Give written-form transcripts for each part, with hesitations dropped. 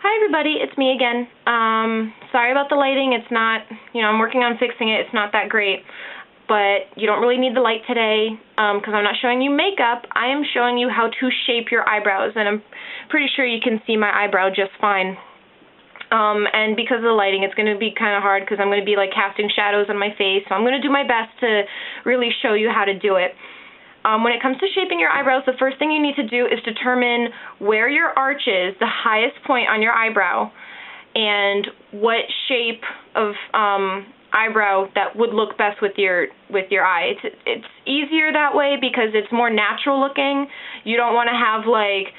Hi everybody, it's me again. Sorry about the lighting. It's not, I'm working on fixing it. It's not that great. But you don't really need the light today because I'm not showing you makeup. I am showing you how to shape your eyebrows, and I'm pretty sure you can see my eyebrow just fine. And because of the lighting, it's going to be kind of hard because I'm going to be like casting shadows on my face. So I'm going to do my best to really show you how to do it. When it comes to shaping your eyebrows, the first thing you need to do is determine where your arch is, the highest point on your eyebrow, and what shape of eyebrow that would look best with your eye. It's easier that way because it's more natural looking. You don't want to have like,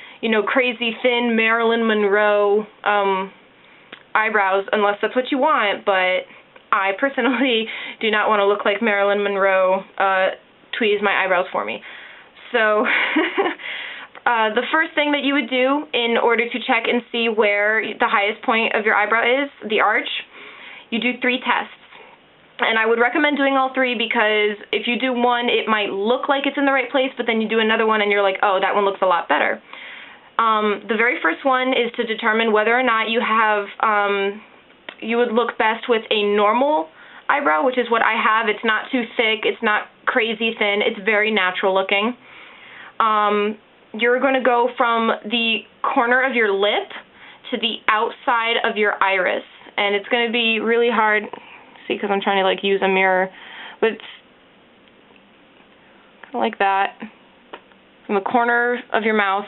crazy thin Marilyn Monroe eyebrows unless that's what you want, but I personally do not want to look like Marilyn Monroe tweeze my eyebrows for me. So the first thing that you would do in order to check and see where the highest point of your eyebrow is, the arch, you do 3 tests. And I would recommend doing all 3 because if you do one, it might look like it's in the right place, but then you do another one and you're like, oh, that one looks a lot better. The very first one is to determine whether or not you have, you would look best with a normal eyebrow, which is what I have. It's not too thick, it's not crazy thin, it's very natural looking. You're going to go from the corner of your lip to the outside of your iris, and it's going to be really hard, see, because I'm trying to like use a mirror, but it's kind of like that, from the corner of your mouth.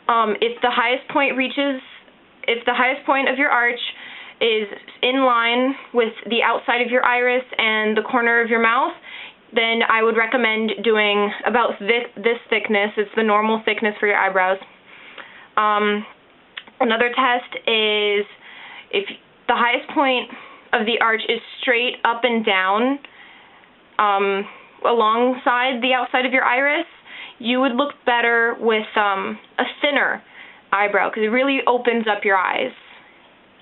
If the highest point of your arch is in line with the outside of your iris and the corner of your mouth, then I would recommend doing about this thickness. It's the normal thickness for your eyebrows. Another test is if the highest point of the arch is straight up and down alongside the outside of your iris, you would look better with a thinner eyebrow because it really opens up your eyes.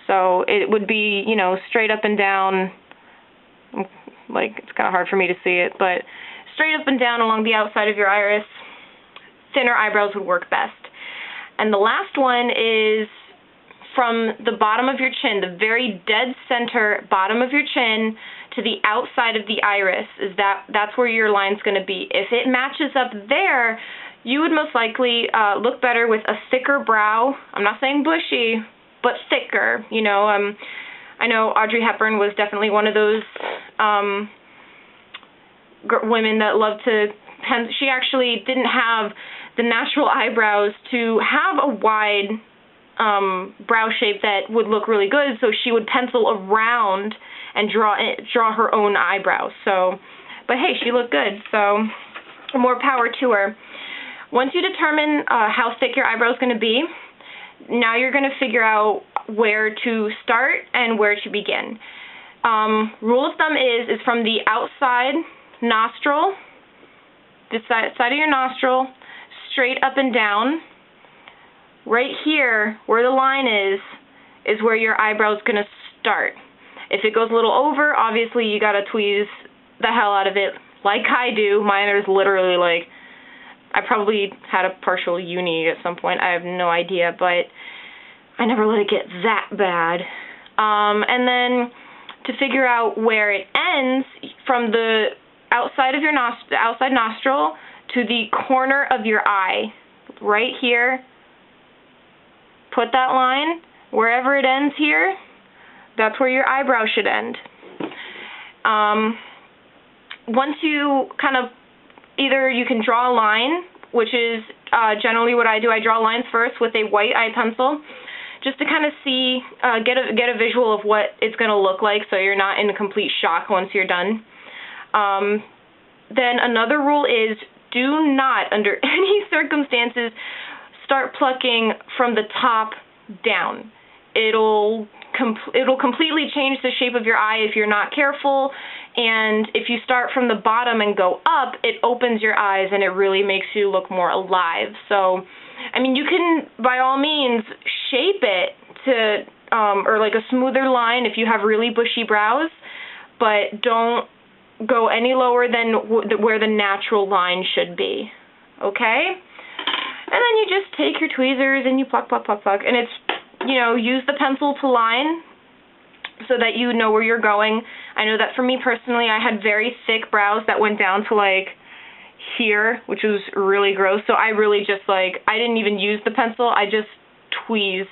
So it would be, straight up and down, like it's kind of hard for me to see it, but straight up and down along the outside of your iris, thinner eyebrows would work best. And the last one is from the bottom of your chin, the very dead center bottom of your chin to the outside of the iris. That's where your line's going to be. If it matches up there, you would most likely look better with a thicker brow. I'm not saying bushy, but thicker. I know Audrey Hepburn was definitely one of those women that loved to pencil. She actually didn't have the natural eyebrows to have a wide brow shape that would look really good, so she would pencil around and draw her own eyebrows. So, but hey, she looked good, so more power to her. Once you determine how thick your eyebrow is going to be, now you're going to figure out where to start and where to begin. Rule of thumb is from the outside nostril, this side of your nostril, straight up and down. Right here, where the line is where your eyebrow is going to start. If it goes a little over, obviously you got to tweeze the hell out of it, like I do. Mine is literally like, I probably had a partial uni at some point. I have no idea, but I never let it get that bad. And then to figure out where it ends, from the outside of your outside nostril to the corner of your eye, right here, put that line. Wherever it ends here, that's where your eyebrow should end. Once you kind of, either you can draw a line, which is generally what I do. I draw lines first with a white eye pencil, just to kind of see, get a visual of what it's going to look like, so you're not in a complete shock once you're done. Then another rule is, do not, under any circumstances, start plucking from the top down. It'll completely change the shape of your eye if you're not careful, and if you start from the bottom and go up, it opens your eyes and it really makes you look more alive. So, I mean, you can, by all means, shape it to, or like a smoother line if you have really bushy brows, but don't go any lower than where the natural line should be, okay? And then you just take your tweezers and you pluck, pluck, pluck, pluck, and it's you know, use the pencil to line so that you know where you're going. I know that for me personally, I had very thick brows that went down to like here, which was really gross. So I really just like, I didn't even use the pencil. I just tweezed.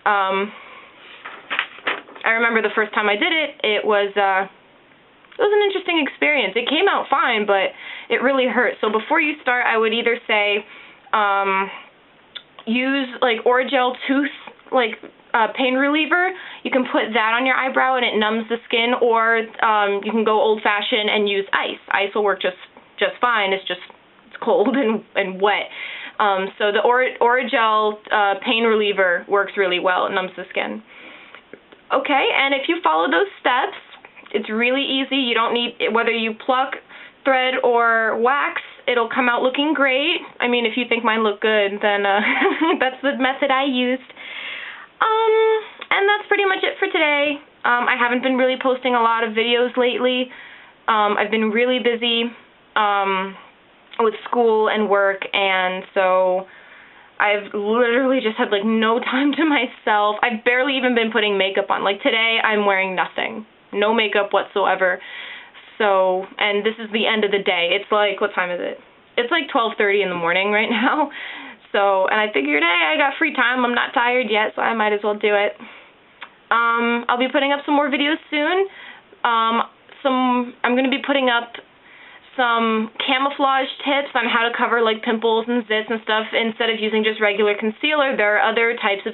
I remember the first time I did it, it was an interesting experience. It came out fine, but it really hurt. So before you start, I would either say use like Orajel tooth, like pain reliever. You can put that on your eyebrow and it numbs the skin, or you can go old-fashioned and use ice. Ice will work just fine. It's cold and wet. So the Orajel pain reliever works really well. It numbs the skin. Okay, and if you follow those steps, it's really easy. You don't need, whether you pluck, thread, or wax, it'll come out looking great. I mean, if you think mine look good, then that's the method I used. And that's pretty much it for today. I haven't been really posting a lot of videos lately. I've been really busy with school and work, and so I've literally just had like no time to myself. I've barely even been putting makeup on. Like today, I'm wearing nothing. No makeup whatsoever. So, and this is the end of the day. It's like, what time is it? It's like 12:30 in the morning right now. So, and I figured, hey, I got free time. I'm not tired yet, so I might as well do it. I'll be putting up some more videos soon. I'm going to be putting up some camouflage tips on how to cover like pimples and zits and stuff instead of using just regular concealer. There are other types of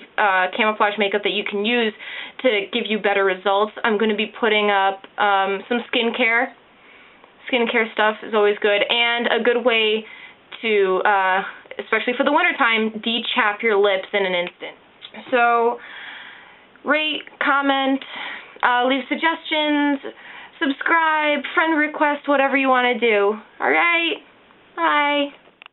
camouflage makeup that you can use to give you better results. I'm going to be putting up some skincare. Skincare stuff is always good, and a good way to, especially for the wintertime, de-chap your lips in an instant. So rate, comment, leave suggestions, subscribe, friend request, whatever you want to do. Alright? Bye.